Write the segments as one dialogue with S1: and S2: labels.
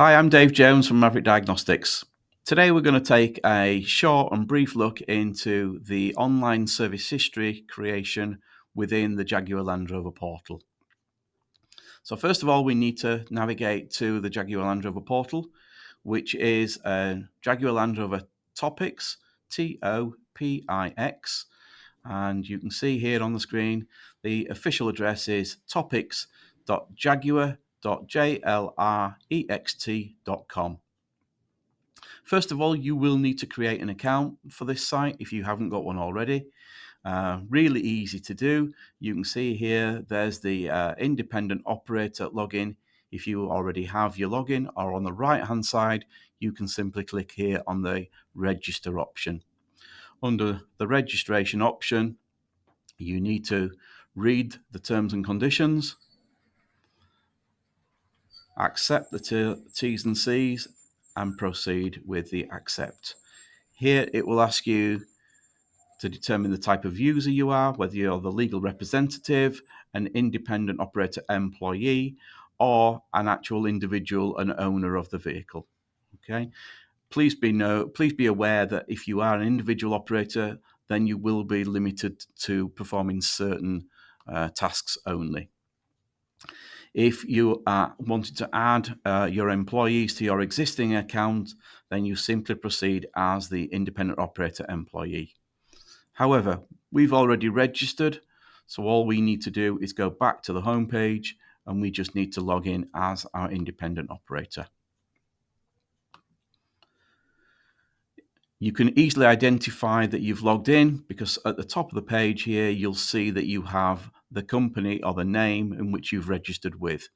S1: Hi, I'm Dave Jones from Maverick Diagnostics. Today we're going to take a short and brief look into the online service history creation within the Jaguar Land Rover portal. So first of all, we need to navigate to the Jaguar Land Rover portal, which is Jaguar Land Rover Topics, Topix. And you can see here on the screen, the official address is topics.jaguar.jlrext.com. First of all, you will need to create an account for this site if you haven't got one already. Really easy to do. You can see here, there's the independent operator login. If you already have your login, or on the right hand side, you can simply click here on the register option. Under the registration option, you need to read the terms and conditions, accept the T's and C's, and proceed with the accept. Here it will ask you to determine the type of user you are, whether you're the legal representative, an independent operator employee, or an actual individual and owner of the vehicle. Okay. Please be aware that if you are an individual operator, then you will be limited to performing certain tasks only. If you are wanting to add your employees to your existing account, then you simply proceed as the independent operator employee. However, we've already registered, so all we need to do is go back to the home page and we just need to log in as our independent operator. You can easily identify that you've logged in because at the top of the page here, you'll see that you have the company or the name in which you've registered with.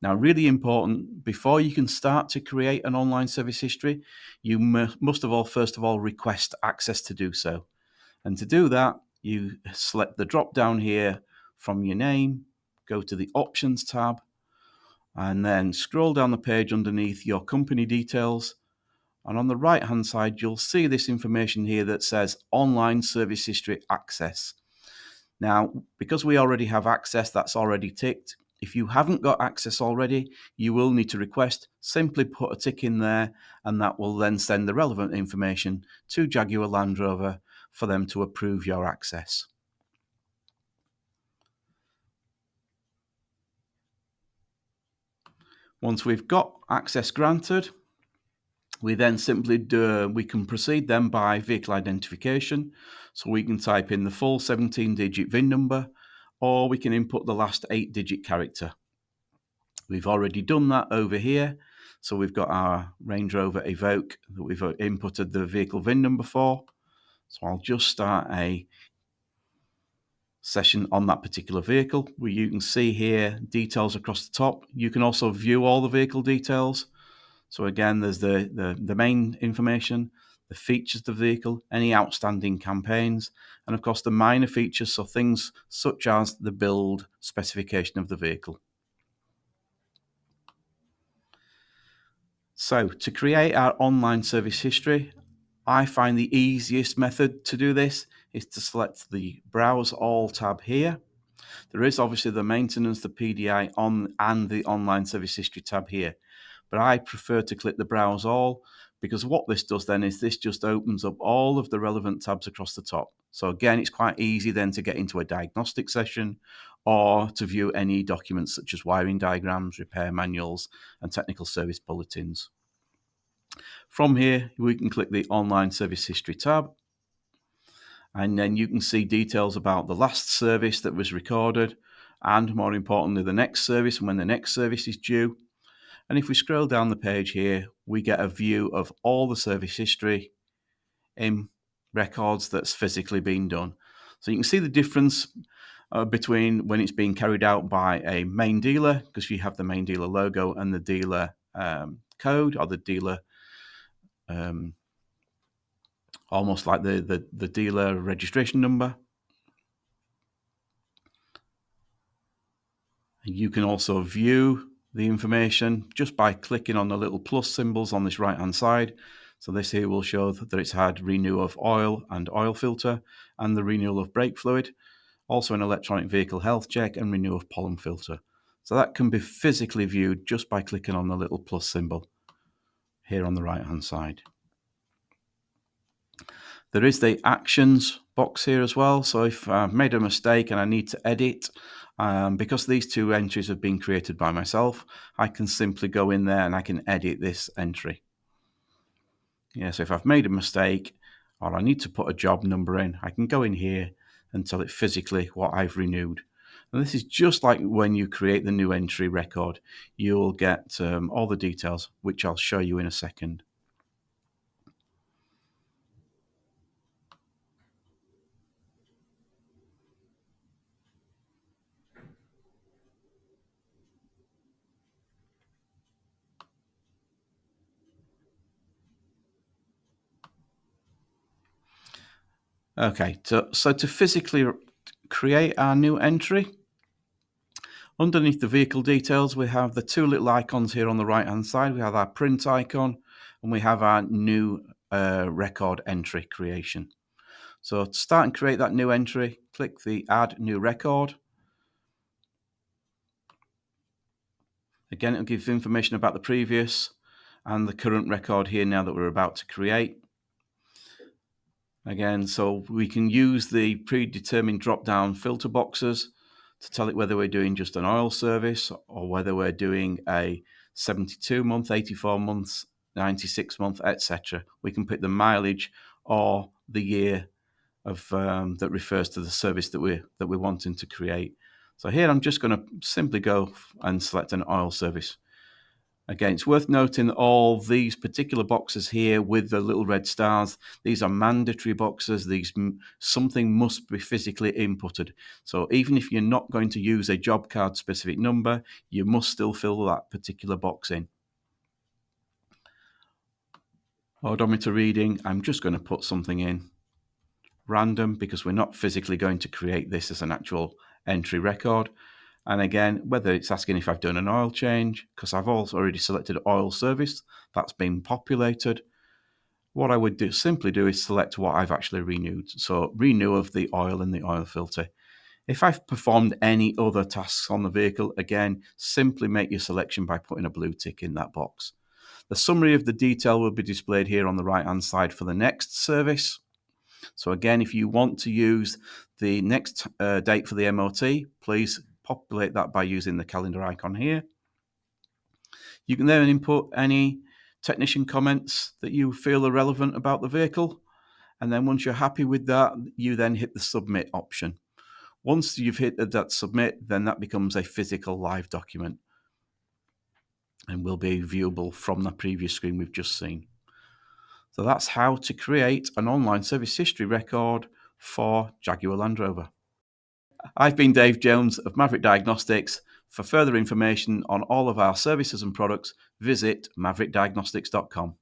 S1: Now, really important, before you can start to create an online service history, you must first of all request access to do so. And to do that, you select the drop down here from your name, go to the Options tab, and then scroll down the page underneath your company details. And on the right hand side, you'll see this information here that says Online Service History Access. Now, because we already have access, that's already ticked. If you haven't got access already, you will need to request. Simply put a tick in there, and that will then send the relevant information to Jaguar Land Rover for them to approve your access. Once we've got access granted, we then simply we can proceed then by vehicle identification. So we can type in the full 17-digit VIN number, or we can input the last 8-digit character. We've already done that over here. So we've got our Range Rover Evoque that we've inputted the vehicle VIN number for. So I'll just start a session on that particular vehicle, where you can see here details across the top. You can also view all the vehicle details. So again, there's the main information, the features of the vehicle, any outstanding campaigns, and of course the minor features, so things such as the build specification of the vehicle. So to create our online service history, I find the easiest method to do this is to select the Browse All tab here. There is obviously the Maintenance, the PDI and the Online Service History tab here, but I prefer to click the Browse All because what this does then is this just opens up all of the relevant tabs across the top. So again, it's quite easy then to get into a diagnostic session or to view any documents such as wiring diagrams, repair manuals, and technical service bulletins. From here, we can click the Online Service History tab, and then you can see details about the last service that was recorded, and more importantly, the next service and when the next service is due. And if we scroll down the page here, we get a view of all the service history in records that's physically been done. So you can see the difference between when it's being carried out by a main dealer, because you have the main dealer logo and the dealer code, or the dealer almost like the dealer registration number. You can also view the information just by clicking on the little plus symbols on this right hand side. So this here will show that it's had renewal of oil and oil filter and the renewal of brake fluid, also an electronic vehicle health check and renewal of pollen filter. So that can be physically viewed just by clicking on the little plus symbol here on the right hand side. There is the actions box here as well. So if I've made a mistake and I need to edit, because these two entries have been created by myself, I can simply go in there and I can edit this entry. Yeah, so if I've made a mistake or I need to put a job number in, I can go in here and tell it physically what I've renewed. And this is just like when you create the new entry record. You'll get all the details, which I'll show you in a second. Okay, so to physically create our new entry, underneath the vehicle details, we have the two little icons here on the right hand side. We have our print icon and we have our new record entry creation. So to start and create that new entry, click the add new record. Again, it'll give information about the previous and the current record here now that we're about to create. Again, so we can use the predetermined drop-down filter boxes to tell it whether we're doing just an oil service or whether we're doing a 72 month, 84 months, 96 month, etc. We can pick the mileage or the year of that refers to the service that we're wanting to create. So here I'm just going to simply go and select an oil service. Again, it's worth noting all these particular boxes here with the little red stars, these are mandatory boxes. Something must be physically inputted. So even if you're not going to use a job card specific number, you must still fill that particular box in. Odometer reading, I'm just going to put something in random because we're not physically going to create this as an actual entry record. And again, whether it's asking if I've done an oil change, because I've also already selected oil service, that's been populated. What I would simply do is select what I've actually renewed. So renew of the oil and the oil filter. If I've performed any other tasks on the vehicle, again, simply make your selection by putting a blue tick in that box. The summary of the detail will be displayed here on the right-hand side for the next service. So again, if you want to use the next date for the MOT, please populate that by using the calendar icon here. You can then input any technician comments that you feel are relevant about the vehicle. And then once you're happy with that, you then hit the submit option. Once you've hit that submit, then that becomes a physical live document and will be viewable from the previous screen we've just seen. So that's how to create an online service history record for Jaguar Land Rover. I've been Dave Jones of Maverick Diagnostics. For further information on all of our services and products, visit maverickdiagnostics.com.